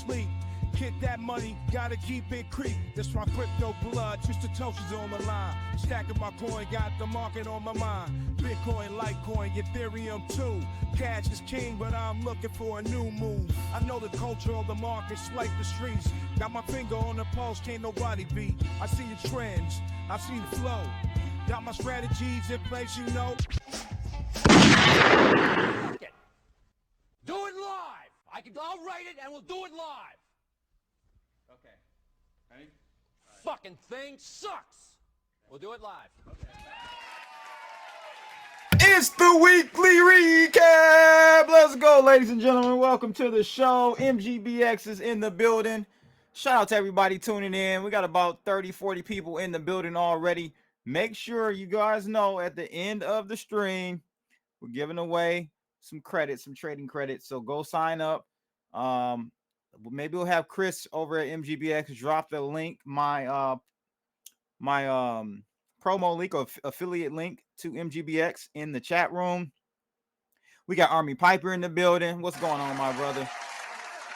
sleep. Get that money, gotta keep it creep. That's my crypto blood, just the toasters on the line. Stacking my coin, got the market on my mind. Bitcoin, Litecoin, Ethereum too. Cash is king, but I'm looking for a new move. I know the culture of the markets like the streets. Got my finger on the pulse, can't nobody beat. I see the trends, I see the flow. Got my strategies in place, you know. Do it live. I'll write it and we'll do it live. Okay. Ready? Fucking thing sucks. We'll do it live. Okay. It's the weekly recap. Let's go, ladies and gentlemen. Welcome to the show. MGBX is in the building. Shout out to everybody tuning in. We got about 30, 40 people in the building already. Make sure you guys know at the end of the stream, we're giving away some credits, some trading credits. So go sign up. Maybe we'll have Chris over at MGBX drop the link, my promo link or affiliate link to MGBX in the chat room. We got Army Piper in the building. What's going on, my brother?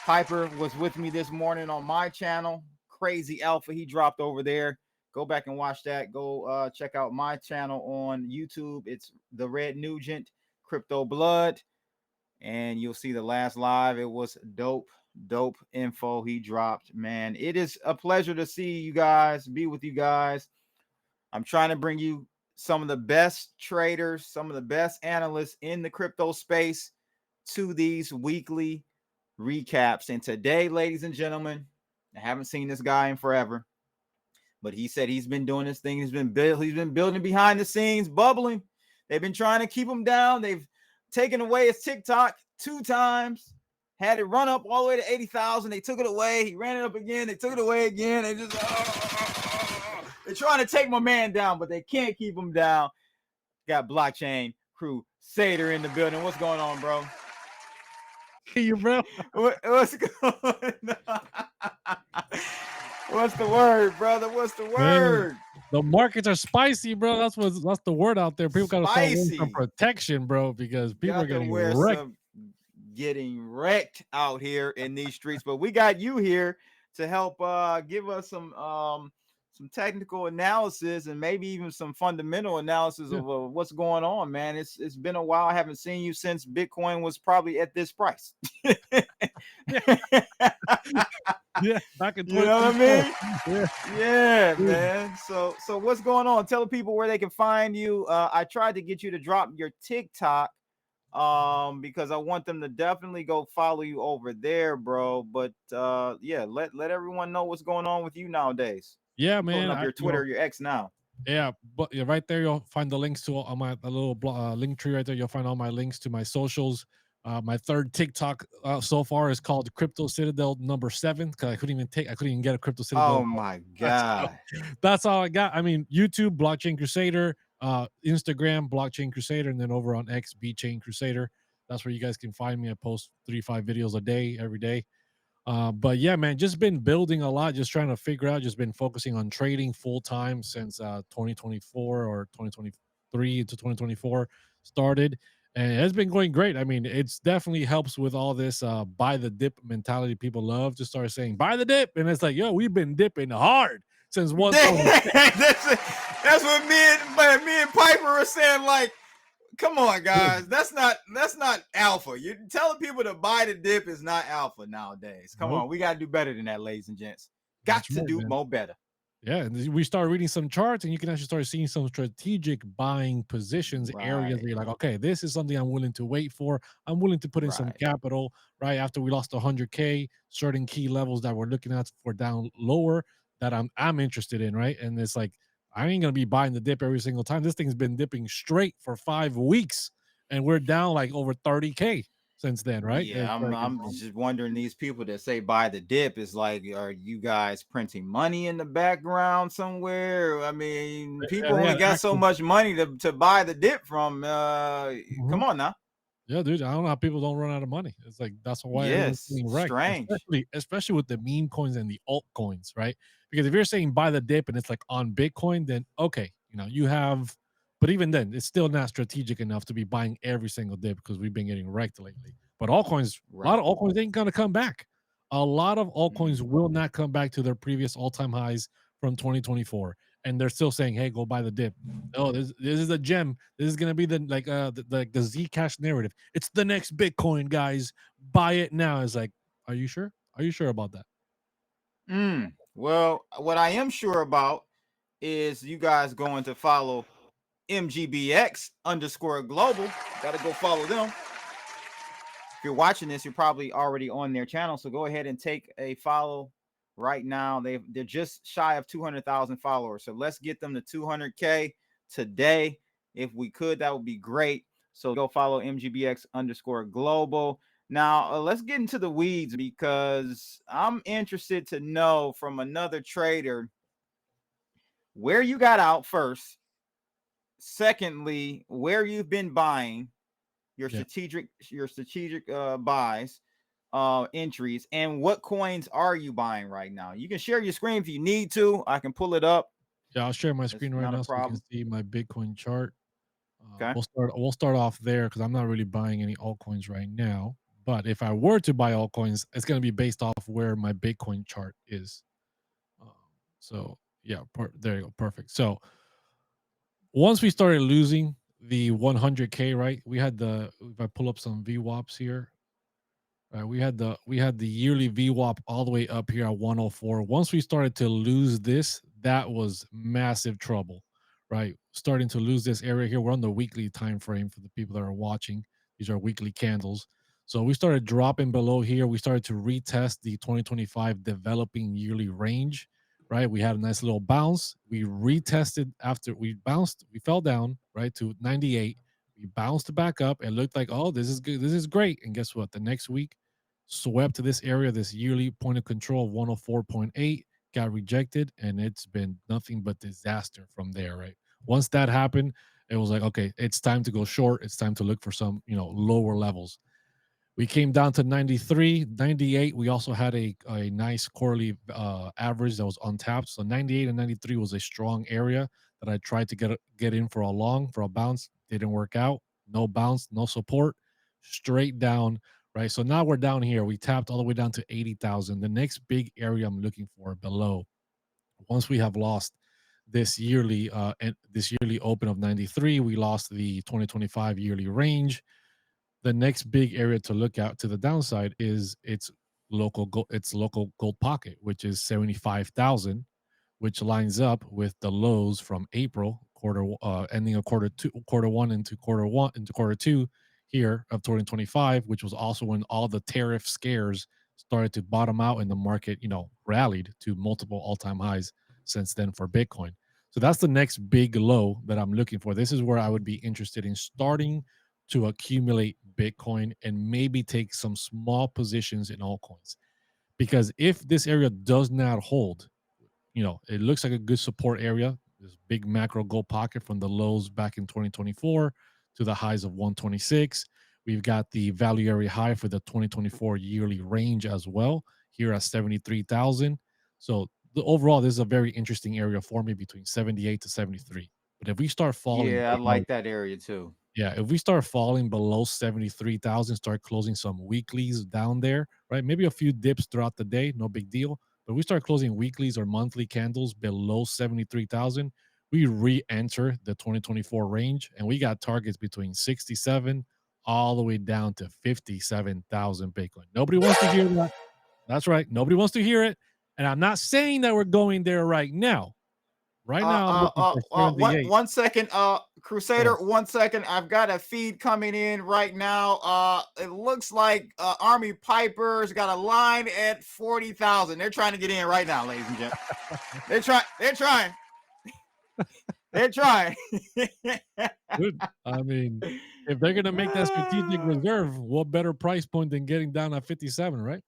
Piper was with me this morning on my channel. Crazy Alpha, he dropped over there. Go back and watch that. Go check out my channel on YouTube. It's the Red Nugent Crypto Blood. And you'll see the last live. It was dope info he dropped, man. It is a pleasure to see you guys, be with you guys. I'm trying to bring you some of the best traders, some of the best analysts in the crypto space to these weekly recaps. And today, ladies and gentlemen, I haven't seen this guy in forever, but he said he's been doing this thing. He's been building behind the scenes, bubbling. They've been trying to keep him down. They've taken away his TikTok 2 times. Had it run up all the way to 80,000. They took it away. He ran it up again. They took it away again. They just they're trying to take my man down, but they can't keep him down. Got Blockchain Crusader in the building. What's going on, bro? You, bro. What's going on? What's the word, brother? What's the word? Man, the markets are spicy, bro. That's the word out there. People gotta start wearing some protection, bro, because people are getting wrecked. Getting wrecked out here in these streets. But we got you here to help give us some technical analysis and maybe even some fundamental analysis of what's going on, man. It's been a while. I haven't seen you since Bitcoin was probably at this price. Yeah, back in you know what I mean? Yeah, man. So what's going on? Tell the people where they can find you. I tried to get you to drop your TikTok because I want them to definitely go follow you over there, bro. But yeah, let everyone know what's going on with you nowadays. Yeah, man. Pulling up your Twitter, your X now. Yeah, but right there you'll find the links to all my little link tree right there. You'll find all my links to my socials. My third TikTok so far is called Crypto Citadel #7 because I couldn't even get a Crypto Citadel. Oh my god, that's all I got. I mean, YouTube Blockchain Crusader, Instagram Blockchain Crusader, and then over on X BChain Crusader. That's where you guys can find me. I post 3-5 videos a day, every day. But yeah, man, just been building a lot, just trying to figure out, just been focusing on trading full time since 2024 or 2023 to 2024 started. And it's been going great. I mean, it's definitely helps with all this buy the dip mentality people love to start saying buy the dip. And it's like, yo, we've been dipping hard since one. That's what me and Piper are saying. Like, come on, guys. That's not alpha. You're telling people to buy the dip is not alpha nowadays. Come on, we gotta do better than that, ladies and gents. Got to do more better. Yeah, and we start reading some charts, and you can actually start seeing some strategic buying positions, areas where you're like, okay, this is something I'm willing to wait for. I'm willing to put in some capital, right? After we lost 100K, certain key levels that we're looking at for down lower that I'm interested in, right? And it's like, I ain't gonna be buying the dip every single time. This thing's been dipping straight for 5 weeks, and we're down like over 30K since then, right? Yeah, I'm just wondering, these people that say buy the dip is like, are you guys printing money in the background somewhere? I mean, people only got so much money to buy the dip from. Come on now. Yeah, dude, I don't know how people don't run out of money. It's like, that's why it's strange, especially with the meme coins and the altcoins, right? Because if you're saying buy the dip and it's like on Bitcoin, then okay, you have. But even then, it's still not strategic enough to be buying every single dip because we've been getting wrecked lately. But altcoins, a lot of altcoins ain't gonna come back A lot of altcoins will not come back to their previous all-time highs from 2024, and they're still saying, "Hey, go buy the dip." Oh, this is a gem. This is gonna be the the Zcash narrative. It's the next Bitcoin, guys. Buy it now. It's like, are you sure? Are you sure about that? Well, what I am sure about is you guys going to follow MGBX _global. Got to go follow them. If you're watching this, you're probably already on their channel. So go ahead and take a follow right now. They're just shy of 200,000 followers. So let's get them to 200K today. If we could, that would be great. So go follow MGBX _global. Now, let's get into the weeds because I'm interested to know from another trader where you got out first. Secondly, where you've been buying your strategic buys, entries, and what coins are you buying right now? You can share your screen if you need to. I can pull it up. Yeah, I'll share my It's screen right not a now so you can problem. see my Bitcoin chart. Okay. We'll start off there because I'm not really buying any altcoins right now. But if I were to buy altcoins, it's going to be based off where my Bitcoin chart is. Um, so yeah, there you go, perfect. So once we started losing the 100K, right? We had if I pull up some VWAPs here, right? We had the yearly VWAP all the way up here at 104. Once we started to lose this, that was massive trouble, right? Starting to lose this area here. We're on the weekly time frame for the people that are watching. These are weekly candles. So we started dropping below here. We started to retest the 2025 developing yearly range, right? We had a nice little bounce. We retested after we bounced. We fell down, right, to 98. We bounced back up and looked like, oh, this is good. This is great. And guess what? The next week, swept to this area, this yearly point of control of 104.8, got rejected, and it's been nothing but disaster from there, right? Once that happened, it was like, okay, it's time to go short. It's time to look for some, lower levels. We came down to 93, 98. We also had a nice quarterly average that was untapped. So 98 and 93 was a strong area that I tried to get in for a bounce. Didn't work out. No bounce, no support, straight down. Right. So now we're down here. We tapped all the way down to 80,000. The next big area I'm looking for below, once we have lost this yearly open of 93, we lost the 2025 yearly range. The next big area to look at to the downside is its local gold pocket, which is 75,000, which lines up with the lows from April ending of quarter one into quarter two here of 2025, which was also when all the tariff scares started to bottom out and the market rallied to multiple all-time highs since then for Bitcoin. So that's the next big low that I'm looking for. This is where I would be interested in starting to accumulate Bitcoin and maybe take some small positions in altcoins. Because if this area does not hold, it looks like a good support area. This big macro gold pocket from the lows back in 2024 to the highs of 126. We've got the value area high for the 2024 yearly range as well, here at 73,000. So overall, this is a very interesting area for me between 78 to 73. But if we start falling, Yeah, I like that area too. yeah, if we start falling below 73,000, start closing some weeklies down there, right? Maybe a few dips throughout the day, no big deal. But we start closing weeklies or monthly candles below 73,000, we re-enter the 2024 range, and we got targets between 67 all the way down to 57,000 Bitcoin. Nobody wants to hear that. That's right. Nobody wants to hear it. And I'm not saying that we're going there right now. Right now, I'm looking for 78. One second, Crusader. Yes. 1 second. I've got a feed coming in right now. It looks like Army Piper's got a line at 40,000. They're trying to get in right now, ladies and gentlemen. They're trying. They're trying. Good. I mean, if they're gonna make that strategic reserve, what better price point than getting down at 57, right?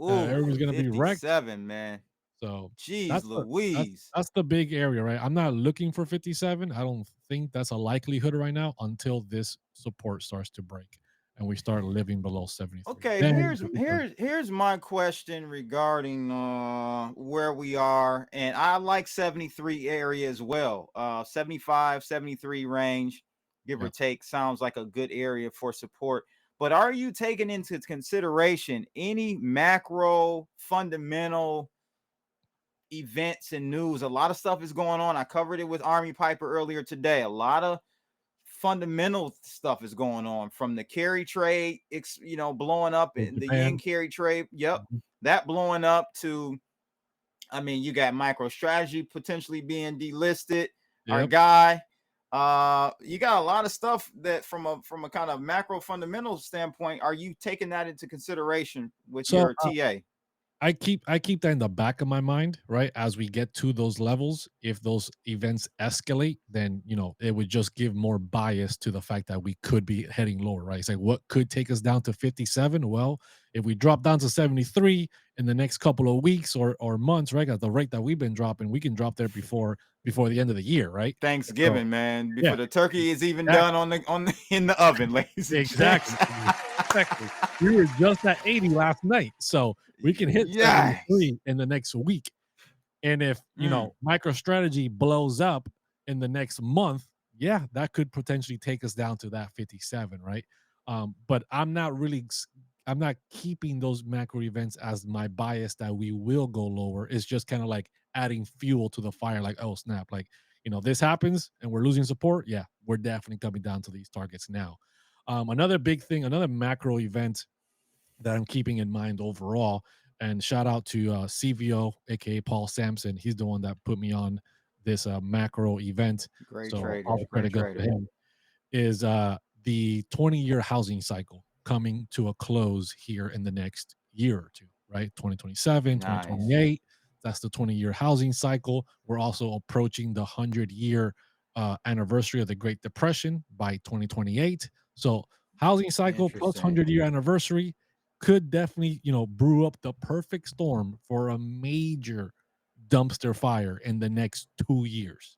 Ooh, Everyone's gonna be wrecked. 57, man. So Jeez that's Louise. that's the big area, right? I'm not looking for 57. I don't think that's a likelihood right now until this support starts to break and we start living below 73. Okay, Then here's my question regarding where we are, and I like 73 area as well. 75, 73 range, give or yeah. take, sounds like a good area for support. but are you taking into consideration any macro fundamental events and news? A lot of stuff is going on. I covered it with Army Piper earlier today. A lot of fundamental stuff is going on, from the carry trade, blowing up in the yen carry trade. Yep. That blowing up to, I mean, you got MicroStrategy potentially being delisted. Our guy, you got a lot of stuff that from a kind of macro fundamental standpoint. Are you taking that into consideration with your TA? I keep that in the back of my mind, right? As we get to those levels, if those events escalate, then it would just give more bias to the fact that we could be heading lower, right? It's like, what could take us down to 57? Well, if we drop down to 73 in the next couple of weeks or months, right, at the rate that we've been dropping, we can drop there before the end of the year, right? Thanksgiving, So, man, before the turkey is even exactly. done in the oven, ladies. Exactly. We were just at 80 last night, so we can hit 73 in the next week. And if MicroStrategy blows up in the next month, that could potentially take us down to that 57, right? But I'm not keeping those macro events as my bias that we will go lower. It's just kind of like adding fuel to the fire, like, oh snap, like this happens and we're losing support. Yeah, we're definitely coming down to these targets now. Another big thing, another macro event that I'm keeping in mind overall, and shout out to CVO, aka Paul Sampson. He's the one that put me on this macro event. Great so trader. all the credit goes to him. Is the 20-year housing cycle coming to a close here in the next year or two, right? 2027, 2028. That's the 20-year housing cycle. We're also approaching the 100-year anniversary of the Great Depression by 2028. So housing cycle plus 100-year anniversary could definitely, brew up the perfect storm for a major dumpster fire in the next 2 years.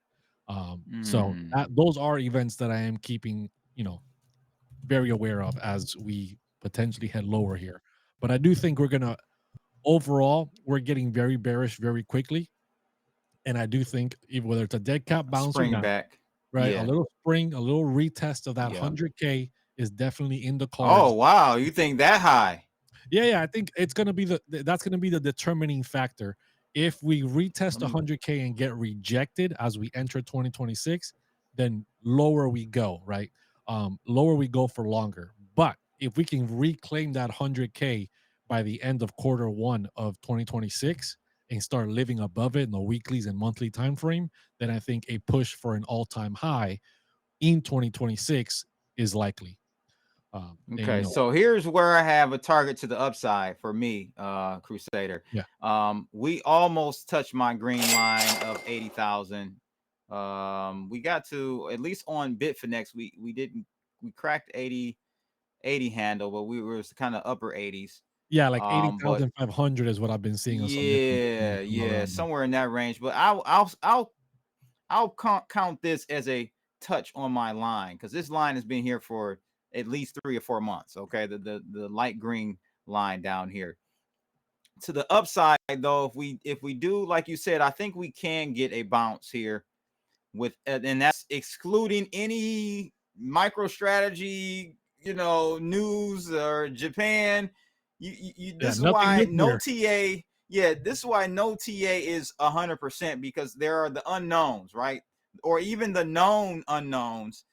So those are events that I am keeping, very aware of as we potentially head lower here. But I do think we're getting very bearish very quickly. And I do think whether it's a dead cap bounce or not, back, right? A little retest of that 100K is definitely in the cards. Oh, wow. You think that high? Yeah. I think it's going to be that's going to be the determining factor. If we retest 100K and get rejected as we enter 2026, then lower we go, right? Lower we go for longer. But if we can reclaim that 100K by the end of quarter one of 2026 and start living above it in the weeklies and monthly time frame, then I think a push for an all-time high in 2026 is likely. Okay, so here's where I have a target to the upside for me, Crusader. Yeah. We almost touched my green line of 80,000. We got to, at least on Bitfinex, we cracked 80 handle, but we were kind of upper 80s. Yeah, like 80,500 is what I've been seeing. Yeah, somewhere in that range. But I'll count this as a touch on my line, because this line has been here for at least 3 or 4 months. Okay, the light green line down here. To the upside, though, if we do, like you said, I think we can get a bounce here with, and that's excluding any MicroStrategy, news or Japan. This is why no TA. Yeah, this is why no TA is 100%, because there are the unknowns, right? Or even the known unknowns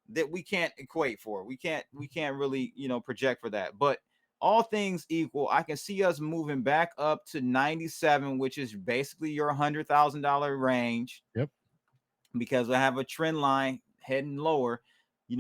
that we can't equate for. We can't really, project for that. But all things equal, I can see us moving back up to 97, which is basically your $100,000 range. Yep. Because I have a trend line heading lower.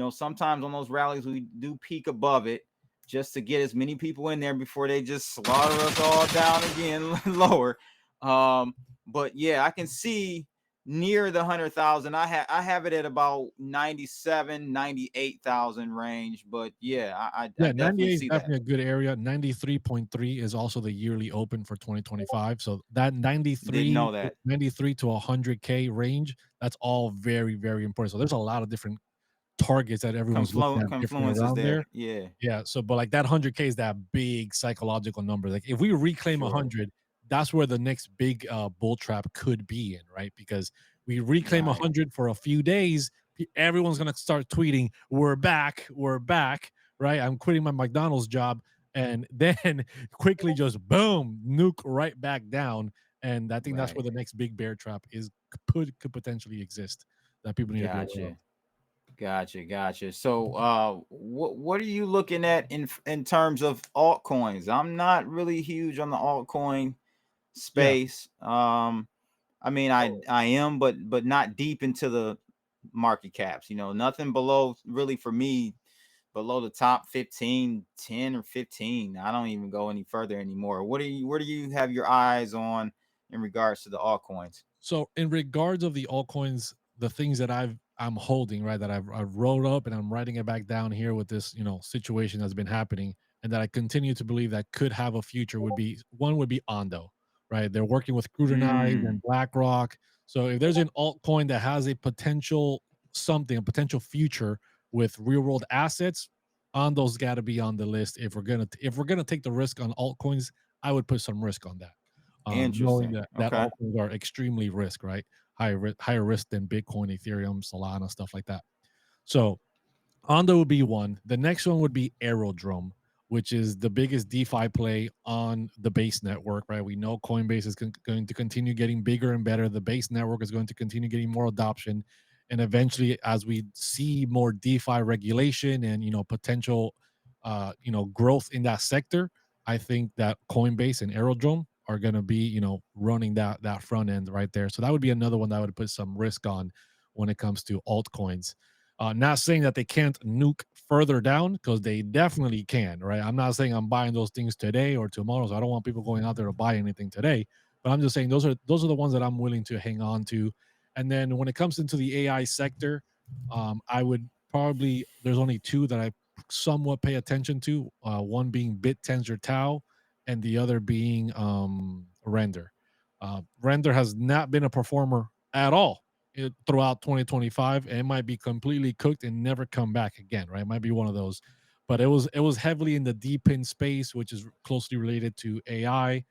Sometimes on those rallies we do peak above it, just to get as many people in there before they just slaughter us all down again lower. But yeah, I can see near the 100,000. I have it at about 97, 98,000 range. But yeah, I definitely see that. 98 is definitely a good area. 93.3 is also the yearly open for 2025. So that 93 to 100K range, that's all very, very important. So there's a lot of different targets that everyone's looking at different around there. Yeah. So, but like that 100K is that big psychological number. Like if we reclaim 100, that's where the next big bull trap could be in, right? Because we reclaim 100 for a few days, everyone's gonna start tweeting, "We're back, right? I'm quitting my McDonald's job, and then quickly just boom, nuke right back down. And I think that's Right. where the next big bear trap is could potentially exist that people need to be aware of. Gotcha. So, what are you looking at in terms of altcoins? I'm not really huge on the altcoin Yeah. space. I mean, I am, but not deep into the market caps. You know, nothing below really for me below the top 15, 10 or 15. I don't even go any further anymore. Where do you have your eyes on in regards to the altcoins? So in regards of the altcoins, the things that I'm holding, right, that I've wrote up and I'm writing it back down here with this, situation that's been happening and that I continue to believe that could have a future would be one would be Ondo, right? They're working with Scrutinize Mm, and BlackRock. So if there's an altcoin that has a potential future with real world assets, Ondo's got to be on the list. If we're gonna take the risk on altcoins, I would put some risk on that, knowing interesting. that Okay. altcoins are extremely risk, right? Higher risk than Bitcoin, Ethereum, Solana, stuff like that. So Ondo would be one. The next one would be Aerodrome, which is the biggest DeFi play on the base network, right? We know Coinbase is going to continue getting bigger and better. The base network is going to continue getting more adoption. And eventually, as we see more DeFi regulation and potential growth in that sector, I think that Coinbase and Aerodrome are going to be running that front end right there. So that would be another one that I would put some risk on when it comes to altcoins. Not saying that they can't nuke further down, because they definitely can, right? I'm not saying I'm buying those things today or tomorrow, so I don't want people going out there to buy anything today. But I'm just saying those are the ones that I'm willing to hang on to. And then when it comes into the AI sector, I would probably there's only two that I somewhat pay attention to. One being BitTensor Tau, and the other being Render. Render has not been a performer at all throughout 2025, and it might be completely cooked and never come back again, right? It might be one of those. But it was heavily in the deep in space, which is closely related to AI.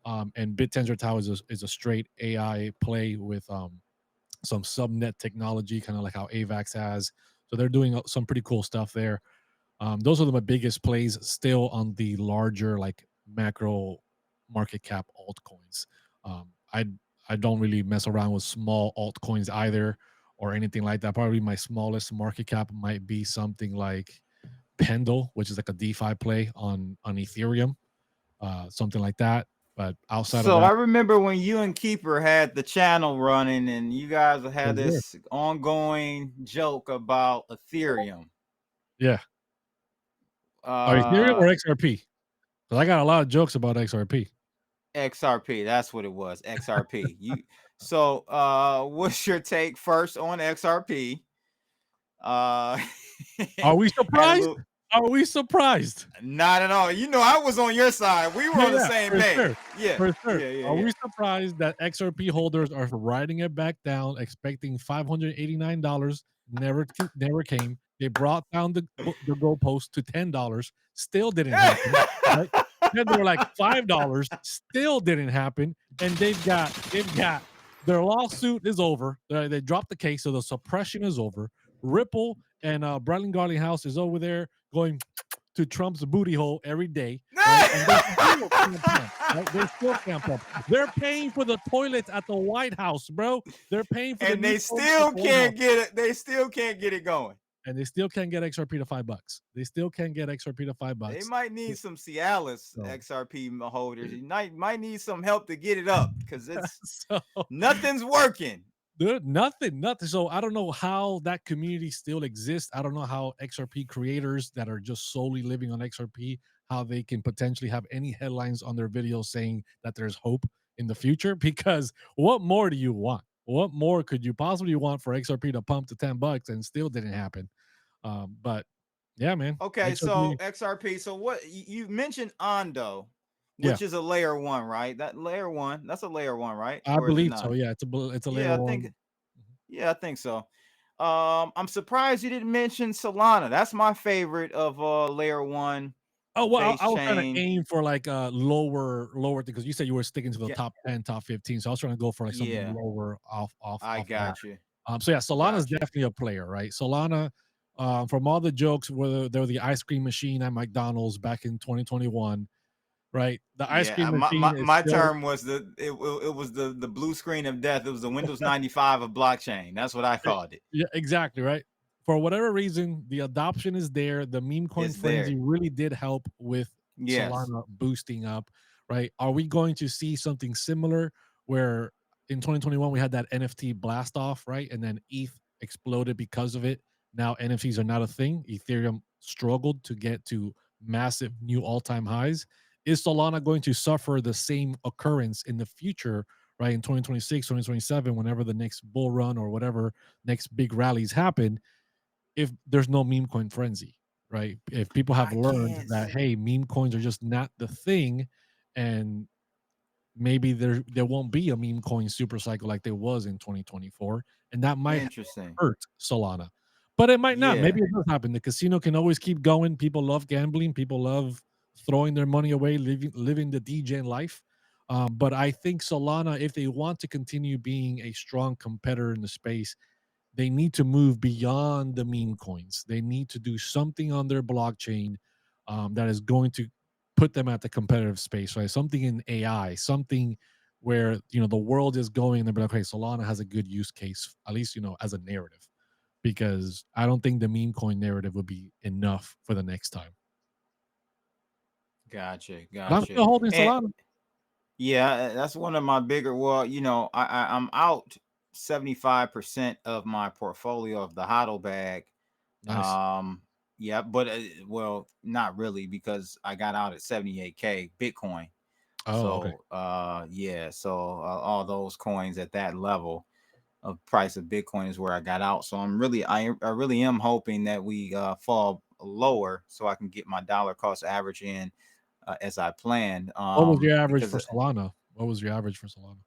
And BitTensor Tau is a straight AI play with some subnet technology, kind of like how AVAX has. So they're doing some pretty cool stuff there. Those are my biggest plays still on the larger, like, macro market cap altcoins. I don't really mess around with small altcoins either or anything like that. Probably my smallest market cap might be something like Pendle, which is like a DeFi play on Ethereum, something like that. But outside of So I that, remember when you and Keeper had the channel running, and you guys had yes, sir. this ongoing joke about Ethereum. Yeah, or Ethereum Uh, or XRP. Because I got a lot of jokes about XRP. XRP, that's what it was. XRP. What's your take first on XRP? Uh, Are we had a surprised? little, Are we surprised? not at all. You know, I was on your side. We were Yeah, on the yeah, same for page. sure. Yeah, For sure. yeah, yeah, Are yeah. we surprised that XRP holders are riding it back down, expecting $589? Never came. They brought down the goalpost to $10. Still didn't happen. Right? Then they were like $5. Still didn't happen. And they've got their lawsuit is over. They dropped the case, so the suppression is over. Ripple and Bradley Garlinghouse is over there going to Trump's booty hole every day, right? And they still can't pump, right? They still can't pump. They're paying for the toilets at the White House, bro. They're paying for the And new they toilets at still the White House, can't get it. They still can't get it going. and they still can't get XRP to $5. They still can't get XRP to They $5. might need some Cialis So, XRP holders. You might need some help to get it up because it's so nothing's working. dude, nothing. So I don't know how that community still exists. I don't know how XRP creators that are just solely living on XRP, how they can potentially have any headlines on their videos saying that there's hope in the future. Because what more do you want? What more could you possibly want for XRP to pump to $10 and still didn't happen? But yeah, man, Okay, so XRP. XRP. So what you mentioned Ondo, Yeah, which is a layer one, right? That layer one, that's a layer one, right? I Or is it believe not? so. Yeah, it's a layer Yeah, I one. think yeah, I think so. I'm surprised you didn't mention Solana. That's my favorite of layer one Oh, well, base I was trying to chain. aim for like a lower because you said you were sticking to the Yeah, top 10, top 15. So I was trying to go for like something yeah, lower off I of that. got you. So yeah, Solana's Got you. definitely a player, right? Solana, from all the jokes, whether they were the ice cream machine at McDonald's back in 2021, right? The ice cream Yeah, machine is my still, term was it was the blue screen of death. It was the Windows 95 of blockchain. That's what I called it. yeah, exactly, right? For whatever reason, the adoption is there. The meme coin It's frenzy there. really did help with Yes. Solana boosting up, right? Are we going to see something similar where in 2021 we had that NFT blast off, right? And then ETH exploded because of it. Now NFTs are not a thing. Ethereum struggled to get to massive new all-time highs. Is Solana going to suffer the same occurrence in the future, right? In 2026, 2027, whenever the next bull run or whatever next big rallies happen, if there's no meme coin frenzy, right? If people have I learned can't. that, hey, meme coins are just not the thing, and maybe there won't be a meme coin super cycle like there was in 2024, and that might Interesting. hurt Solana. But it might not. Yeah. Maybe it does happen. The casino can always keep going. People love gambling. People love throwing their money away, living the DJ life. But I think Solana, if they want to continue being a strong competitor in the space, they need to move beyond the meme coins. They need to do something on their blockchain that is going to put them at the competitive space, right? Something in AI, something where the world is going and they're like, okay, Solana has a good use case, at least as a narrative, because I don't think the meme coin narrative would be enough for the next time. Gotcha. But I'm Gotcha. still holding And Solana. yeah, that's one of my bigger. Well, I'm out 75% of my portfolio of the HODL bag. Nice. Yeah, but well, not really, because I got out at 78K Bitcoin. Oh, okay. So yeah, so all those coins at that level of price of Bitcoin is where I got out. So I really am hoping that we fall lower so I can get my dollar cost average in as I planned. What was your average Because for Solana? What was your average for Solana?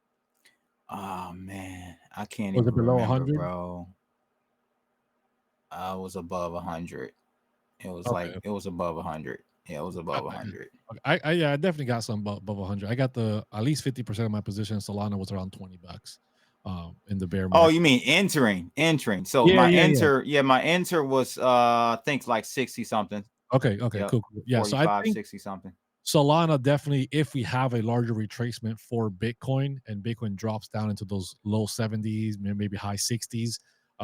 oh man, I can't Was even it below remember, 100? bro. I was above 100. It was Okay. like it was above 100. Yeah, it was above 100. Okay. I definitely got some above 100. I got at least 50% of my position in Solana was around $20 in the bear Oh, market. you mean entering. So Yeah, yeah, yeah. my enter was I think like 60 something. Okay, Yep. cool. Yeah, so I 45, think 60 something. Solana definitely, if we have a larger retracement for Bitcoin and Bitcoin drops down into those low 70s, maybe high 60s,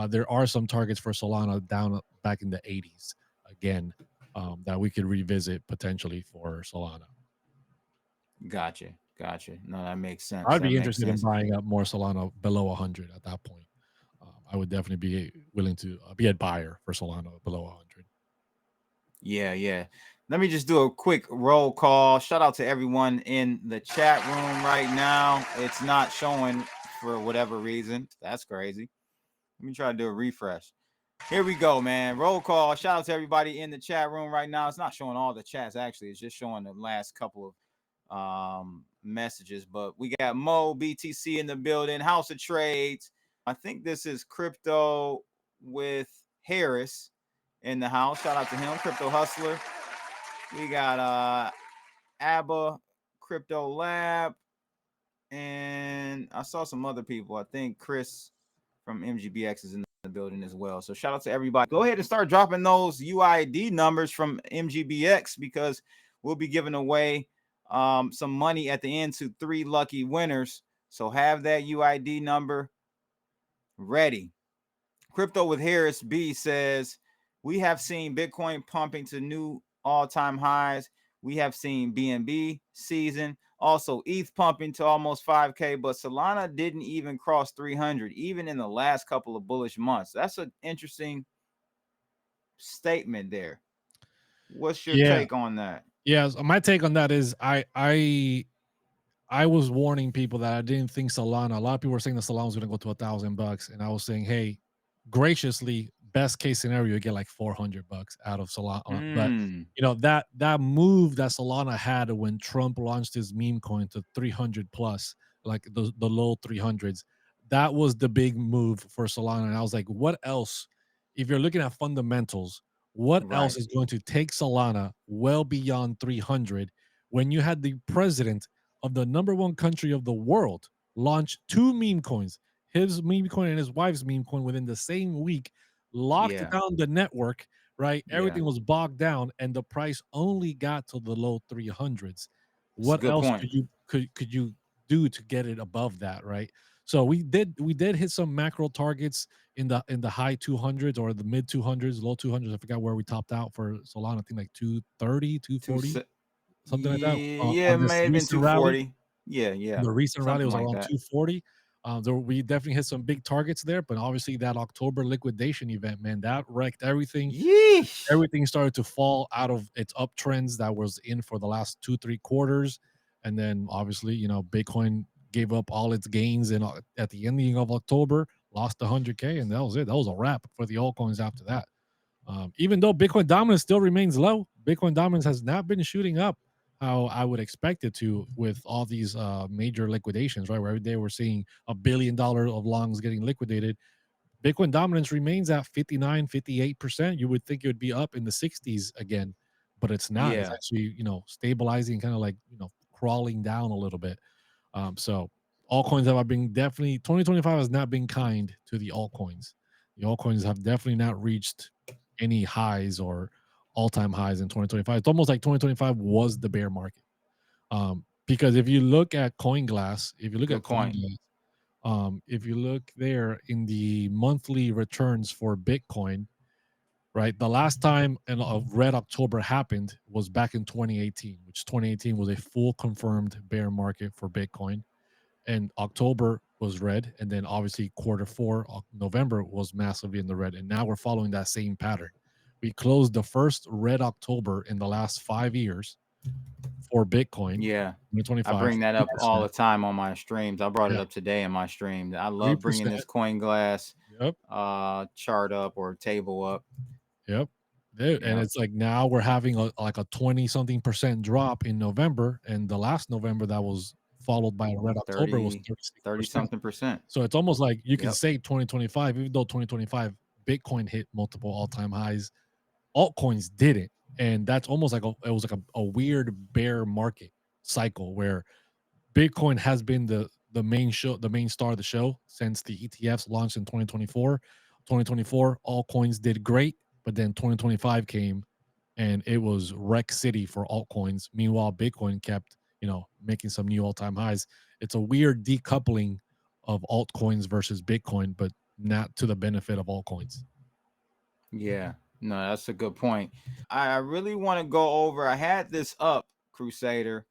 there are some targets for Solana down back in the 80s again that we could revisit potentially for Solana. Gotcha. No, that makes sense. I'd That be makes interested in sense. buying up more Solana below 100 at that point. I would definitely be willing to be a buyer for Solana below 100. Yeah. Let me just do a quick roll call. Shout out to everyone in the chat room right now. It's not showing for whatever reason. That's crazy. Let me try to do a refresh. Here we go, man. Roll call. Shout out to everybody in the chat room right now. It's not showing all the chats, actually. It's just showing the last couple of messages. But we got Mo BTC in the building, House of Trades. I think this is Crypto with Harris in the house. Shout out to him, Crypto Hustler. We got ABBA, Crypto Lab, and I saw some other people. I think Chris from MGBX is in the building as well. So shout out to everybody. Go ahead and start dropping those UID numbers from MGBX, because we'll be giving away some money at the end to 3 lucky winners. So have that UID number ready. Crypto with Harris B says, we have seen Bitcoin pumping to new all-time highs. We have seen BNB season. Also, ETH pumping to almost 5K, but Solana didn't even cross 300, even in the last couple of bullish months. That's an interesting statement there. What's your take on that? Yeah, so my take on that is I was warning people that I didn't think Solana. A lot of people were saying that Solana was going to go to $1,000, and I was saying, hey, graciously, best case scenario, you get like $400 out of Solana. But that move that Solana had when Trump launched his meme coin to 300 plus, like the low 300s, that was the big move for Solana. And I was like, what else? If you're looking at fundamentals, what else is going to take Solana well beyond 300 when you had the president of the number one country of the world launch 2 meme coins, his meme coin and his wife's meme coin, within the same week, locked Yeah. down the network, right? Yeah. Everything was bogged down, and the price only got to the low 300s. It's a What good else point. could you do to get it above that, right? So we did hit some macro targets in the high 200s or the mid 200s, low 200s. I forgot where we topped out for Solana. I think like 230, Two 240, se- something like that. yeah, On it this may have been recent rally, 240. Yeah. the recent rally Something was like around that. 240. We definitely hit some big targets there, but obviously that October liquidation event, man, that wrecked everything. Yeesh. Everything started to fall out of its uptrends that was in for the last 2-3 quarters, and then obviously, Bitcoin gave up all its gains in at the ending of October, lost 100K, and that was it. That was a wrap for the altcoins after that. Even though Bitcoin dominance still remains low, Bitcoin dominance has not been shooting up how I would expect it to with all these major liquidations, right? Where every day we're seeing $1 billion of longs getting liquidated. Bitcoin dominance remains at 59, 58%. You would think it would be up in the 60s again, but it's not. It's Yeah. actually, stabilizing, kind of like, crawling down a little bit. So altcoins have been definitely 2025 has not been kind to the altcoins. The altcoins have definitely not reached any highs or all-time highs in 2025. It's almost like 2025 was the bear market. Because if you look at CoinGlass, Good point. if you look there in the monthly returns for Bitcoin, right? The last time a red October happened was back in 2018, which 2018 was a full confirmed bear market for Bitcoin. And October was red. And then obviously quarter four, November was massively in the red. And now we're following that same pattern. We closed the first red October in the last 5 years for Bitcoin, Yeah. I 2025. bring that up all the time on my streams. I brought it Yeah, up today in my stream. I love bringing 3%. this coin glass Yep. chart up or table up. Yep. Dude, and Yeah. it's like now we're having like a 20 something percent drop in November. And the last November that was followed by a red October was 30 36%. something percent. So it's almost like you can Yep. say 2025, even though 2025 Bitcoin hit multiple all-time highs, altcoins didn't. And that's almost like it was like a weird bear market cycle where Bitcoin has been the main star of the show since the ETFs launched in 2024. 2024, altcoins did great, but then 2025 came and it was wreck city for altcoins. Meanwhile, Bitcoin kept, making some new all-time highs. It's a weird decoupling of altcoins versus Bitcoin, but not to the benefit of altcoins. Yeah. No, that's a good point. I really want to go over. I had this up, Crusader,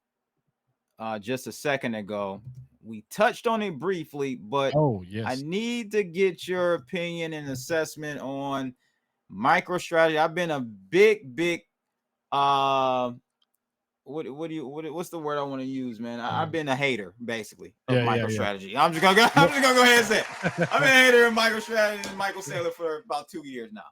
just a second ago. We touched on it briefly, but Oh, I yes. need to get your opinion and assessment on MicroStrategy. I've been a big what's the word I want to use, man? I've been a hater basically of Yeah. MicroStrategy. I'm just gonna go ahead and say it. I've been a hater of MicroStrategy and Michael Saylor for about 2 years now.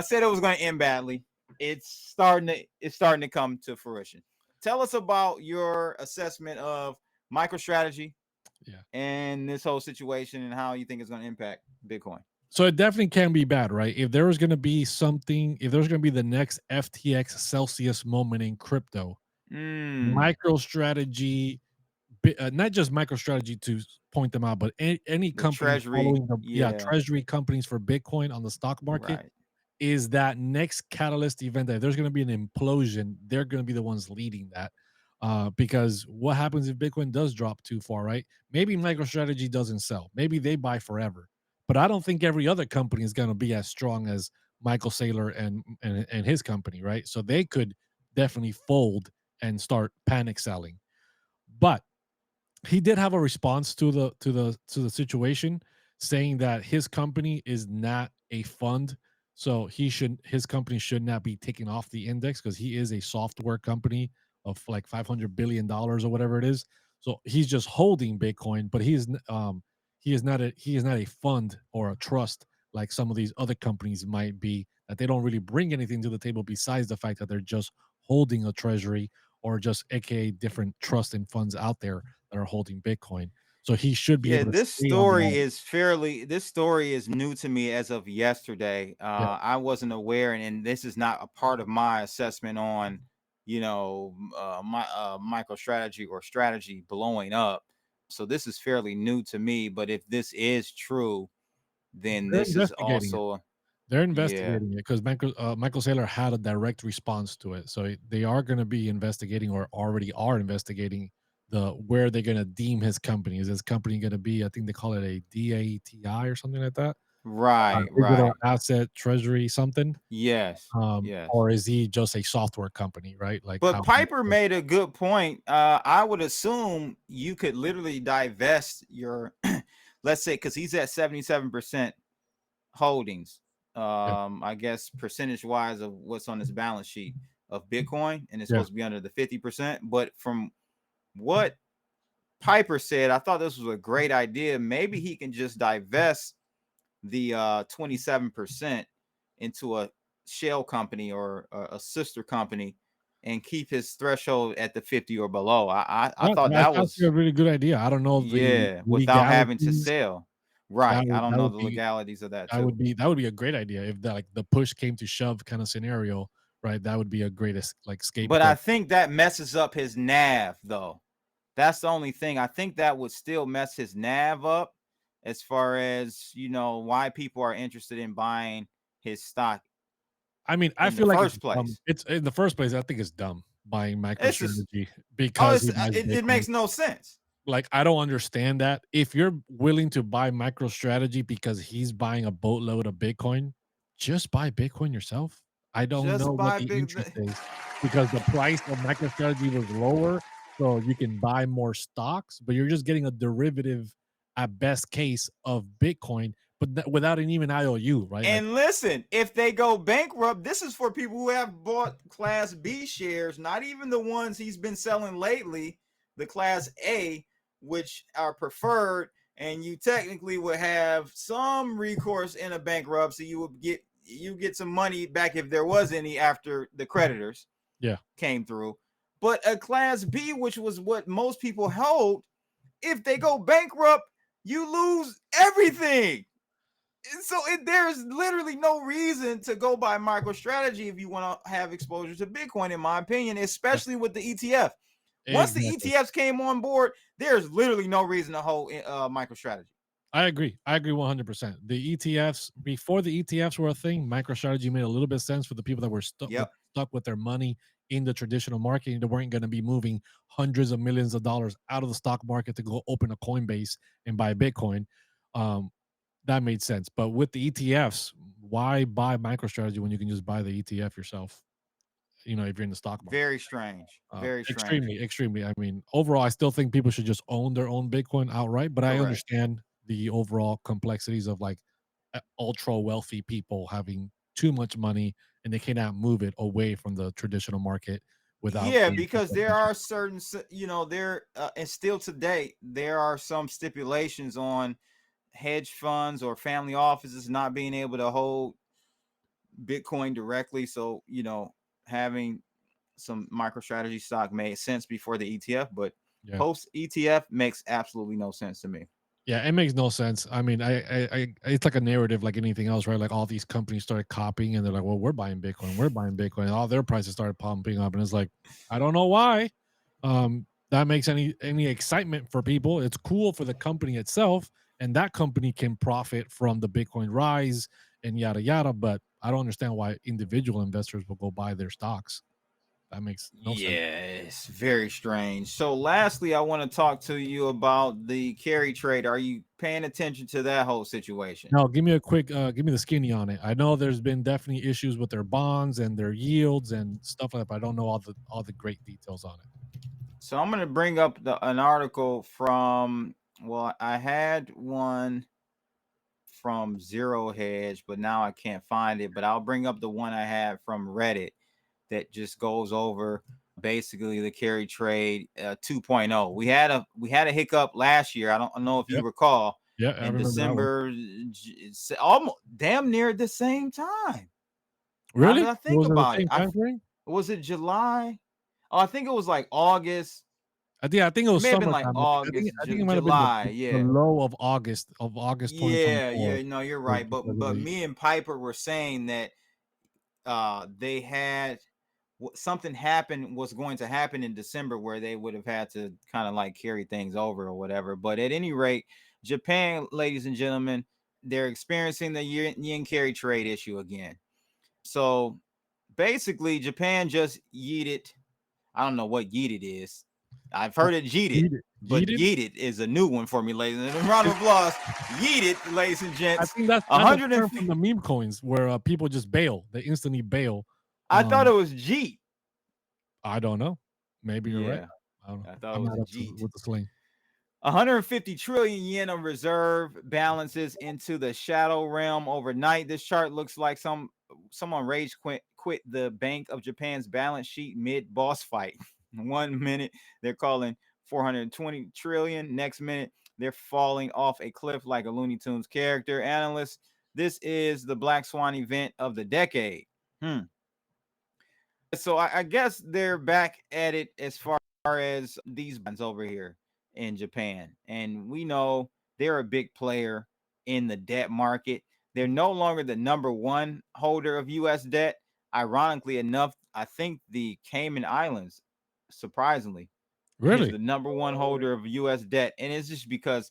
Said it was going to end badly. It's starting to come to fruition. Tell us about your assessment of MicroStrategy, and this whole situation, and how you think it's going to impact Bitcoin. So it definitely can be bad, right? If there was going to be something, if there's going to be the next FTX Celsius moment in crypto, MicroStrategy, not just MicroStrategy to point them out, but any The company treasury, following treasury companies for Bitcoin on the stock market right. is that next catalyst event that if there's going to be an implosion, they're going to be the ones leading that. Because what happens if Bitcoin does drop too far, right? Maybe MicroStrategy doesn't sell. Maybe they buy forever. But I don't think every other company is going to be as strong as Michael Saylor and his company, right? So they could definitely fold and start panic selling. But he did have a response to the situation, saying that his company is not a fund, so his company should not be taken off the index because he is a software company of like $500 billion or whatever it is. So he's just holding Bitcoin, but he is not a fund or a trust like some of these other companies might be, that they don't really bring anything to the table besides the fact that they're just holding a treasury or just aka different trusts and funds out there that are holding Bitcoin. So he should be Yeah, able to this stay on the story island. is new to me as of yesterday. Yeah. I wasn't aware, and this is not a part of my assessment on, my MicroStrategy or strategy blowing up. So this is fairly new to me. But if this is true, then They're this is investigating it. also They're yeah. investigating it because Michael Saylor had a direct response to it. So they are going to be investigating, or already are investigating, where they're going to deem his company. Is his company going to be, I think they call it a DATI or something like that? Right, Digital right. Asset Treasury something. Yes, yes. Or is he just a software company, right? Like But how Piper made a good point. I would assume you could literally divest your, let's say, because he's at 77% holdings. yeah, I guess percentage wise of what's on his balance sheet of Bitcoin, and it's yeah. supposed to be under the 50%. But from what Piper said, I thought this was a great idea. Maybe he can just divest the 27% into a shell company or a sister company and keep his threshold at the 50 or below. I Yeah, thought that's that actually a was, really good idea. I don't know the yeah, without having to legalities. sell. Right. I don't That know would the be legalities of that that too. would be that would be a great idea if that, like, the push came to shove kind of scenario, right? That would be a greatest, like, But I scapegoat. think that messes up his nav though. That's the only thing. I think that would still mess his nav up as far as, why people are interested in buying his stock I mean, I in the feel like it's first dumb. place. It's in the first place, I think it's dumb buying It's just, MicroStrategy because he buys it Bitcoin. makes no sense. Like, I don't understand that. If you're willing to buy MicroStrategy because he's buying a boatload of Bitcoin, just buy Bitcoin yourself. I don't know Just what buy the big. interest is, because the price of MicroStrategy was lower, so you can buy more stocks, but you're just getting a derivative at best case of Bitcoin, but without an even IOU, right? Like, And listen, if they go bankrupt, this is for people who have bought Class B shares, not even the ones he's been selling lately, the Class A, which are preferred, and you technically would have some recourse in a bankruptcy. You get some money back if there was any after the creditors yeah. came through. But a Class B, which was what most people hold, if they go bankrupt, you lose everything. So there's literally no reason to go by MicroStrategy if you want to have exposure to Bitcoin, in my opinion, especially with the ETF. Once the Exactly. ETFs came on board, there's literally no reason to hold MicroStrategy. I agree. I agree 100%. The ETFs, before the ETFs were a thing, MicroStrategy made a little bit of sense for the people that were Yep. stuck with their money in the traditional market. They weren't going to be moving hundreds of millions of dollars out of the stock market to go open a Coinbase and buy Bitcoin. Um, that made sense. But with the ETFs, why buy MicroStrategy when you can just buy the ETF yourself? If you're in the stock market. Very strange. Very strange. Extremely, extremely. I mean, overall, I still think people should just own their own Bitcoin outright, but I Correct. understand the overall complexities of, like, ultra wealthy people having too much money and they cannot move it away from the traditional market without Yeah, being because there are certain, there and still today there are some stipulations on hedge funds or family offices not being able to hold Bitcoin directly. So, having some MicroStrategy stock made sense before the ETF, but yeah. post ETF makes absolutely no sense to me. Yeah, it makes no sense. I mean, it's like a narrative like anything else, right? Like, all these companies started copying and they're like, well, we're buying Bitcoin, we're buying Bitcoin. And all their prices started pumping up. And it's like, I don't know why. That makes any excitement for people. It's cool for the company itself, and that company can profit from the Bitcoin rise and yada yada. But I don't understand why individual investors will go buy their stocks. That makes no sense. Yeah, it's very strange. So, lastly, I want to talk to you about the carry trade. Are you paying attention to that whole situation? Now, give me a quick, give me the skinny on it. I know there's been definitely issues with their bonds and their yields and stuff like that, but I don't know all the great details on it. So, I'm going to bring up an article from, well, I had one from Zero Hedge, but now I can't find it. But I'll bring up the one I had from Reddit that just goes over basically the carry trade 2.0. We had a hiccup last year. I don't know if you Yep. recall, Yeah, I in remember that one. December, it's almost damn near at the same time. Now Really? that I think Was it the about it, same time frame? was it July? Oh, I think it was like August. I think it It was may have been like summertime. August, I think it might have been July. the Yeah. low of August Yeah, 2024. yeah, no, you're Was right. But because of but the me and Piper were saying that they had something happened was going to happen in December where they would have had to kind of like carry things over or whatever. But at any rate, Japan, ladies and gentlemen, they're experiencing the yen carry trade issue again. So basically, Japan just yeeted. I don't know what yeeted is. I've heard it yeeted, but yeeted is a new one for me, ladies and gentlemen. Round of applause. Yeeted, ladies and I gents. think that's 150 from the meme coins where people just bail. They instantly bail. I thought it was Jeet. I don't know. Maybe you're right. I don't know. I thought I'm it not was up Jeet. with the sling. 150 trillion yen of reserve balances into the shadow realm overnight. This chart looks like someone rage quit the Bank of Japan's balance sheet mid boss fight. 1 minute they're calling 420 trillion. Next minute they're falling off a cliff like a Looney Tunes character. Analysts, this is the black swan event of the decade. So I guess they're back at it as far as these bonds over here in Japan. And we know they're a big player in the debt market. They're no longer the #1 holder of U.S. debt. Ironically enough, I think the Cayman Islands, surprisingly, is the #1 holder of U.S. debt. And it's just because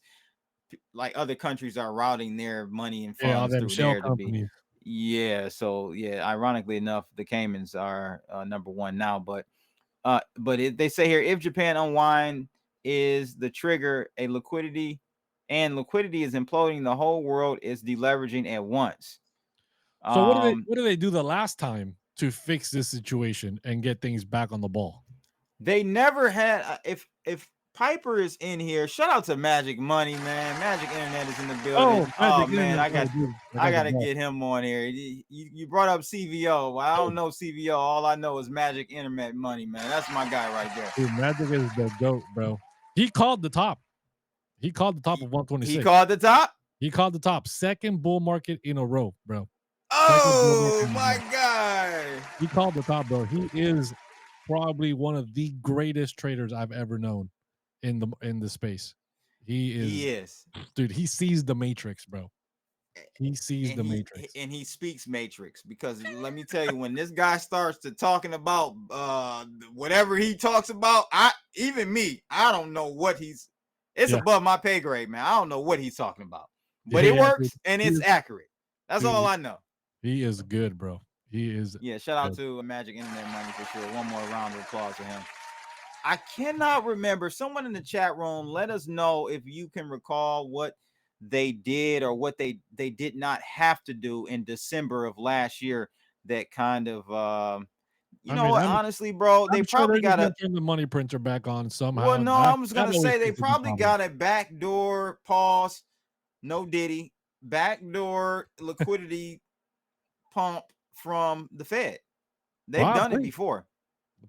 like other countries are routing their money and funds through there to be. Yeah, so yeah, ironically enough, the Caymans are #1 now, but they say here, if Japan unwind is the trigger, liquidity is imploding, the whole world is deleveraging at once. So what do they do the last time to fix this situation and get things back on the ball? They never had. If Piper is in here, shout out to Magic Money, man. Magic Internet is in the building. Oh man, I gotta get him on here. You brought up CVO. Well, I don't know CVO. All I know is Magic Internet Money, man. That's my guy right there. Dude, Magic is the GOAT, bro. He called the top. He called the top of 126. He called the top? He called the top. Second bull market in a row, bro. Oh my God. He called the top, bro. He is probably one of the greatest traders I've ever known in the space. He is. Dude, he sees the matrix, bro. He sees the matrix. And he speaks matrix, because let me tell you, when this guy starts to talking about whatever he talks about, I don't know what it's above my pay grade, man. I don't know what he's talking about. But it works, dude, and it's accurate. That's all I know. He is good, bro. He is. Yeah, shout out to Magic Internet Money for sure. One more round of applause for him. I cannot remember. Someone in the chat room, let us know if you can recall what they did or what they did not have to do in December of last year that kind of honestly, bro, they probably got to turn the money printer back on somehow. Well, no, I was gonna say they probably got a backdoor pause, no Diddy, backdoor liquidity pump from the Fed. They've done it before.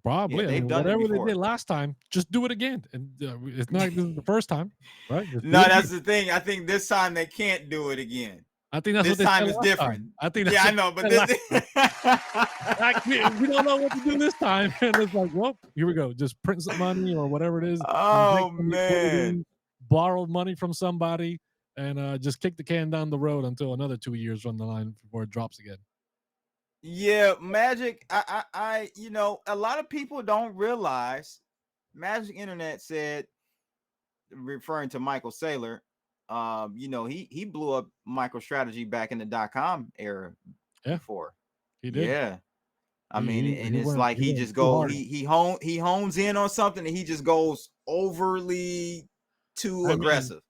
Probably. They've done whatever they did last time, just do it again. And it's not this is the first time, right? No, that's the thing. I think this time they can't do it again. I think that's this what time is different. I think I know, but this we don't know what to do this time. And it's like, well, here we go. Just print some money or whatever it is. Oh man, borrow money from somebody and just kick the can down the road until another 2 years on the line before it drops again. Yeah, Magic. I a lot of people don't realize. Magic Internet said, referring to Michael Saylor, he blew up MicroStrategy back in the .com era before. He did. Yeah, I mean, and it's like he just goes, he hones in on something and he just goes overly too aggressive.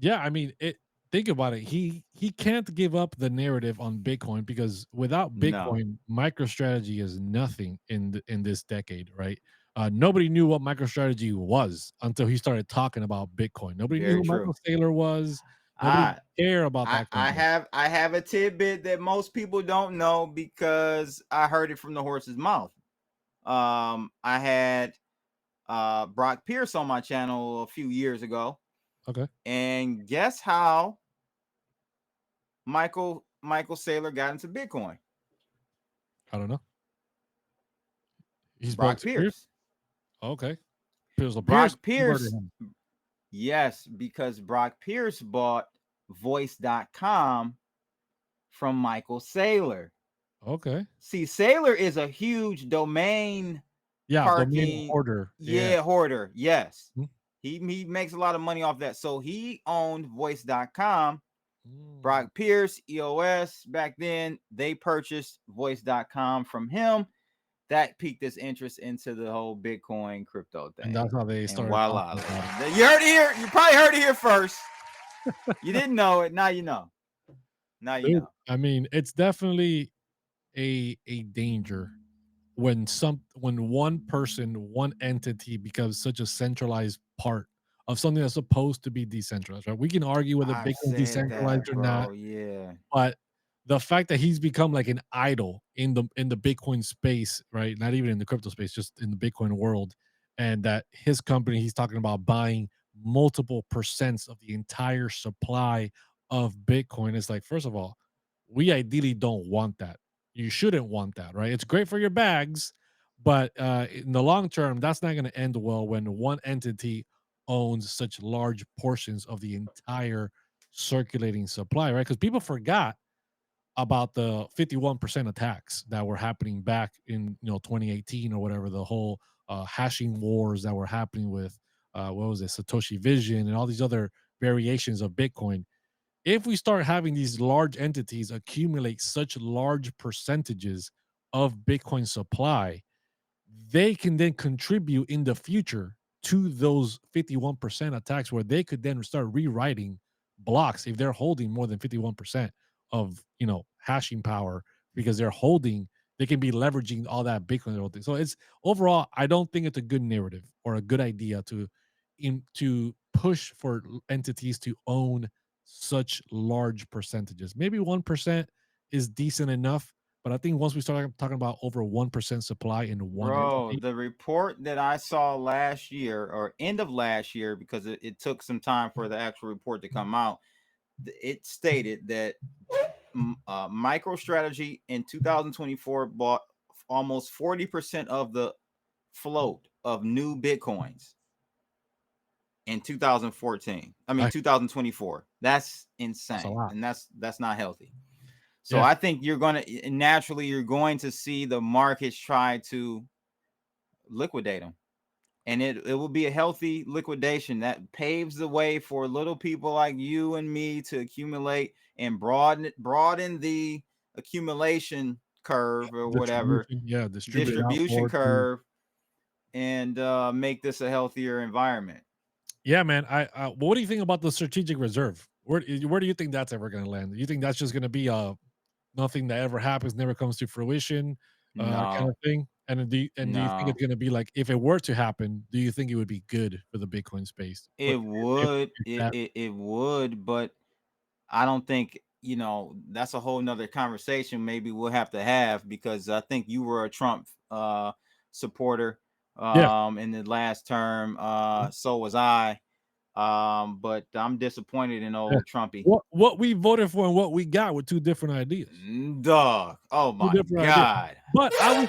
I mean it. Think about it. He can't give up the narrative on Bitcoin, because without Bitcoin, MicroStrategy is nothing in this decade, right? Nobody knew what MicroStrategy was until he started talking about Bitcoin. Nobody knew who Michael Saylor was. Nobody cared about that. I have a tidbit that most people don't know because I heard it from the horse's mouth. I had Brock Pierce on my channel a few years ago. Okay. And guess how Michael Saylor got into Bitcoin? I don't know. He's Brock Pierce. Okay. Brock Pierce. Yes, because Brock Pierce bought voice.com from Michael Saylor. Okay. See, Saylor is a huge domain domain hoarder. Hoarder. Yes. He makes a lot of money off that. So he owned voice.com Brock Pierce, EOS, back then, they purchased voice.com from him. That piqued his interest into the whole Bitcoin crypto thing. And that's how they And started. voila. You heard it here. You probably heard it here first. You didn't know it. Now you know. Now you know. I mean, it's definitely a danger when one person, one entity becomes such a centralized part of something that's supposed to be decentralized, right? We can argue whether Bitcoin is decentralized or not. Yeah. But the fact that he's become like an idol in the Bitcoin space, right? Not even in the crypto space, just in the Bitcoin world, and that his company, he's talking about buying multiple percents of the entire supply of Bitcoin. It's like, first of all, we ideally don't want that. You shouldn't want that, right? It's great for your bags, but in the long term, that's not going to end well when one entity owns such large portions of the entire circulating supply, right? Because people forgot about the 51% attacks that were happening back in 2018 or whatever, the whole hashing wars that were happening with what was it, Satoshi Vision and all these other variations of Bitcoin. If we start having these large entities accumulate such large percentages of Bitcoin supply, they can then contribute in the future to those 51% attacks, where they could then start rewriting blocks if they're holding more than 51% of hashing power, because they can be leveraging all that Bitcoin. So it's overall, I don't think it's a good narrative or a good idea to push for entities to own such large percentages. Maybe 1% is decent enough, but I think once we start talking about over 1% supply in one entity, the report that I saw last year or end of last year, because it took some time for the actual report to come out, it stated that MicroStrategy in 2024 bought almost 40% of the float of new Bitcoins in 2014. I mean, 2024. That's insane. And that's not healthy. So I think you're going to see the markets try to liquidate them. And it will be a healthy liquidation that paves the way for little people like you and me to accumulate and broaden the accumulation curve or whatever. Distribution curve, and make this a healthier environment. Yeah, man. What do you think about the strategic reserve? Where do you think that's ever going to land? Do you think that's just going to be nothing that ever happens, never comes to fruition, kind of thing? And do you think it's going to be like, if it were to happen, do you think it would be good for the Bitcoin space? It would, but I don't think, that's a whole nother conversation maybe we'll have to have, because I think you were a Trump supporter in the last term. So was I. But I'm disappointed in old Trumpy. What we voted for and what we got were two different ideas. Dog. Oh my God. Ideas. But I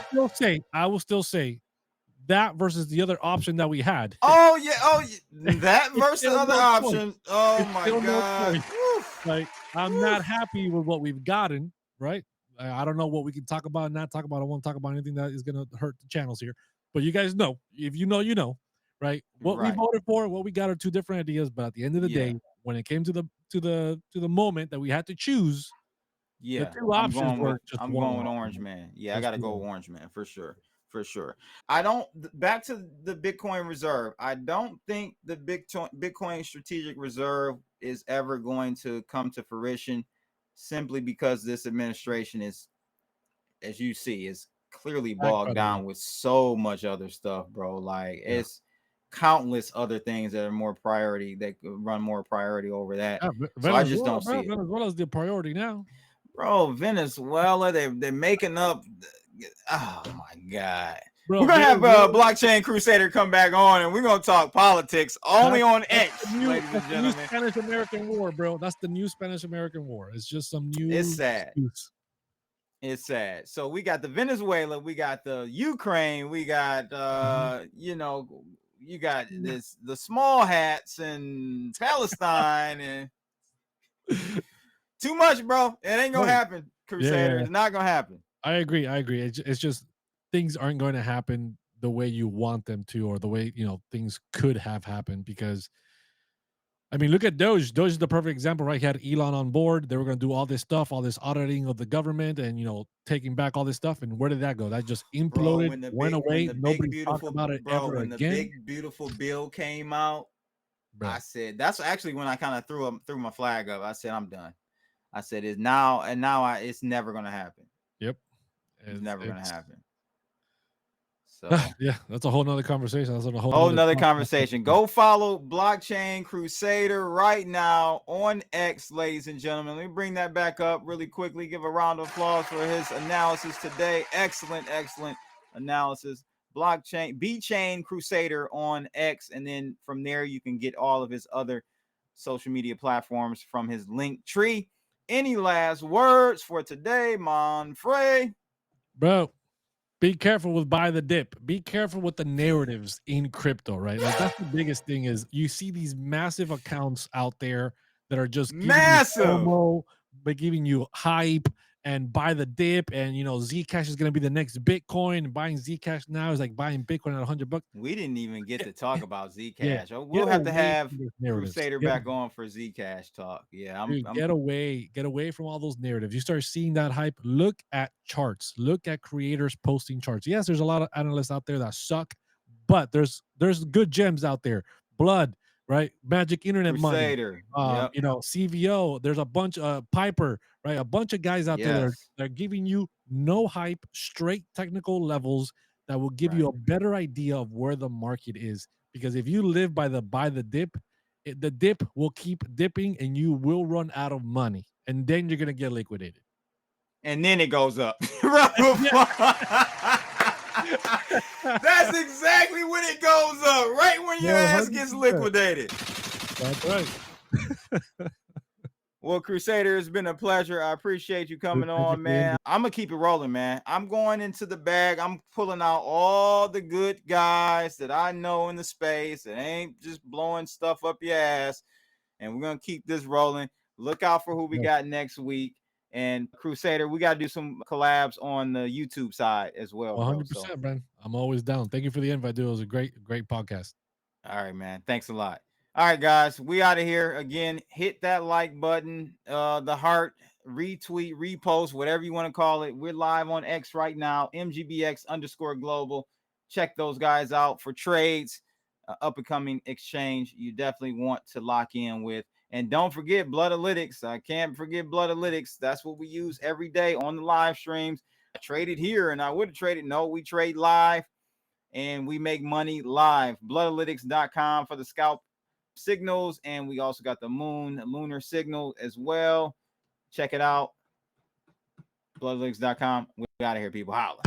will still say that versus the other option that we had. Oh yeah. That versus the other option. Oh my God. Like, I'm not happy with what we've gotten, right? I don't know what we can talk about and not talk about. I won't talk about anything that is going to hurt the channels here. But you guys know, if you know, you know, right? What we voted for, what we got are two different ideas. But at the end of the day, when it came to the moment that we had to choose, the two options were just I'm going with Orange Man. Yeah, I got to go with Orange Man for sure. For sure. Back to the Bitcoin reserve. I don't think the Bitcoin strategic reserve is ever going to come to fruition, simply because this administration is, as you see, is clearly bogged down with so much other stuff, bro. Like, it's countless other things that are more priority, that run more priority over that. So I just don't see it. Venezuela's the priority now. Bro, Venezuela, they're making up. Oh my God. Bro, we're gonna have Blockchain Crusader come back on, and we're gonna talk politics only on X, ladies and gentlemen. New Spanish-American War, bro. That's the new Spanish-American War. It's just some new. It's sad. It's sad. So we got the Venezuela, we got the Ukraine, we got you got the small hats and Palestine, and too much, bro. It ain't gonna happen, Crusader. It's not gonna happen. I agree. It's just things aren't going to happen the way you want them to, or the way things could have happened, because I mean, look at Doge. Doge is the perfect example, right? He had Elon on board. They were going to do all this stuff, all this auditing of the government, and taking back all this stuff. And where did that go? That just Bro, imploded, went away. Nobody talked about it ever when again. the big beautiful bill came out, bro. I said that's actually when I kind of threw my flag up. I said I'm done. I said it's now it's never gonna happen. Yep, it's never gonna happen. So yeah, that's a whole nother conversation. That's a whole nother conversation. Go follow Blockchain Crusader right now on X, ladies and gentlemen. Let me bring that back up really quickly. Give a round of applause for his analysis today. Excellent analysis. BChain Crusader on X, and then from there you can get all of his other social media platforms from his link tree. Any last words for today, Monfrey? Bro, be careful with buy the dip. Be careful with the narratives in crypto, right? Like that's the biggest thing is you see these massive accounts out there that are just giving you hype and buy the dip, and Zcash is going to be the next Bitcoin, and buying Zcash now is like buying Bitcoin at $100. We didn't even get to talk about Zcash. Yeah, we'll have to have Crusader back on for Zcash talk. Yeah, get away from all those narratives. You start seeing that hype. Look at charts. Look at creators posting charts. Yes, there's a lot of analysts out there that suck, but there's good gems out there. Blood, right? Magic Internet Crusader, Money, CVO. There's a bunch of Piper, right? A bunch of guys out there that are giving you no hype, straight technical levels that will give you a better idea of where the market is. Because if you live by the dip, the dip will keep dipping, and you will run out of money, and then you're gonna get liquidated. And then it goes up. That's exactly when it goes up, right when your ass gets liquidated. That's right. Well, Crusader, it's been a pleasure. I appreciate you coming on, man. I'm going to keep it rolling, man. I'm going into the bag. I'm pulling out all the good guys that I know in the space that ain't just blowing stuff up your ass. And we're going to keep this rolling. Look out for who we got next week. And Crusader, we got to do some collabs on the YouTube side as well. 100%, man. I'm always down. Thank you for the invite, dude. It was a great podcast. All right, man. Thanks a lot. All right, guys, we out of here. Again, hit that like button, the heart, retweet, repost, whatever you want to call it. We're live on X right now, MGBX_Global. Check those guys out for trades, up-and-coming exchange you definitely want to lock in with. And don't forget Bloodalytics. I can't forget Bloodalytics. That's what we use every day on the live streams. I traded here, and I would have traded. No, we trade live, and we make money live. Bloodalytics.com for the scalp signals, and we also got the lunar signal as well. Check it out. Bloodalytics.com. We out of here, people. Holla.